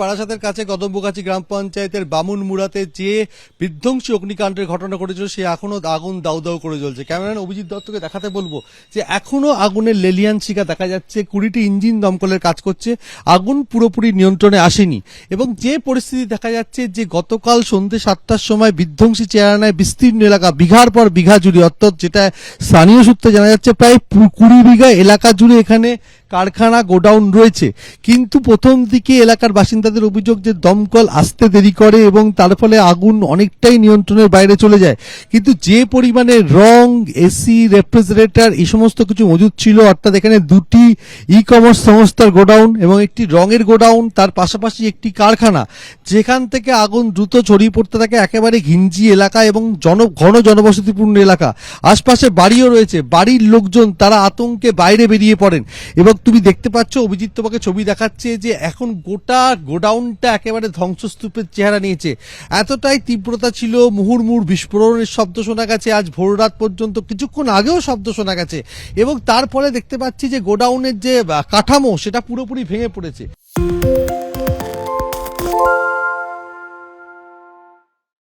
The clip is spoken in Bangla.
বারাসাতের কাছে কদম্বগাছি গ্রাম পঞ্চায়েতের বামুনমুড়াতে যে বিধ্বংসী অগ্নিকাণ্ডের ঘটনা ঘটেছিল সে এখনো আগুন দাউ দাউ করে জ্বলছে। ক্যামেরাম্যান অভিজিৎ দত্তকে দেখাতে বলবো যে এখনো আগুনের লেলিয়ান শিখা দেখা যাচ্ছে। 20টি ইঞ্জিন দমকলের কাজ করছে, আগুন পুরোপুরি নিয়ন্ত্রণে আসেনি। এবং যে পরিস্থিতি দেখা যাচ্ছে যে গতকাল সন্ধ্যে 7টার সময় বিধ্বংসী চেহারা নেয় বিস্তীর্ণ এলাকা, বিঘার পর বিঘা জুড়ে, অর্থাৎ যেটা স্থানীয় সূত্রে জানা যাচ্ছে প্রায় 20 বিঘা এলাকা জুড়ে এখানে কারখানা গোডাউন রয়েছে। কিন্তু প্রথম দিকে এলাকার বাসিন্দাদের অভিযোগ যে দমকল আসতে দেরি করে এবং তার ফলে আগুন অনেকটাই নিয়ন্ত্রণের বাইরে চলে যায়। কিন্তু যে পরিমাণে রং, এসি, রেফ্রিজারেটর এই সমস্ত কিছু মজুদ ছিল, অর্থাৎ এখানে 2টি ই-কমার্স সংস্থার গোডাউন এবং একটি রঙের গোডাউন, তার পাশাপাশি একটি কারখানা, যেখান থেকে আগুন দ্রুত ছড়িয়ে পড়তে থাকে একেবারে ঘিঞ্জি এলাকা এবং ঘন জনবসতিপূর্ণ এলাকা। আশপাশে বাড়িও রয়েছে, বাড়ির লোকজন তারা আতঙ্কে বাইরে বেরিয়ে পড়েন। এবং তুমি দেখতে পাচ্ছ, অভিজিৎ তোমাকে ছবি দেখাচ্ছে যে এখন গোটা গোডাউনটা একেবারে ধ্বংসস্তূপের চেহারা নিয়েছে। এতটাই তীব্রতা ছিল, মুহুর্মুহুর বিস্ফোরণের শব্দ শোনা গেছে, আজ ভোররাত পর্যন্ত কিছুক্ষণ আগেও শব্দ শোনা গেছে। এবং তার ফলে দেখতে পাচ্ছি যে গোডাউনের যে কাঠামো সেটা পুরোপুরি ভেঙে পড়েছে।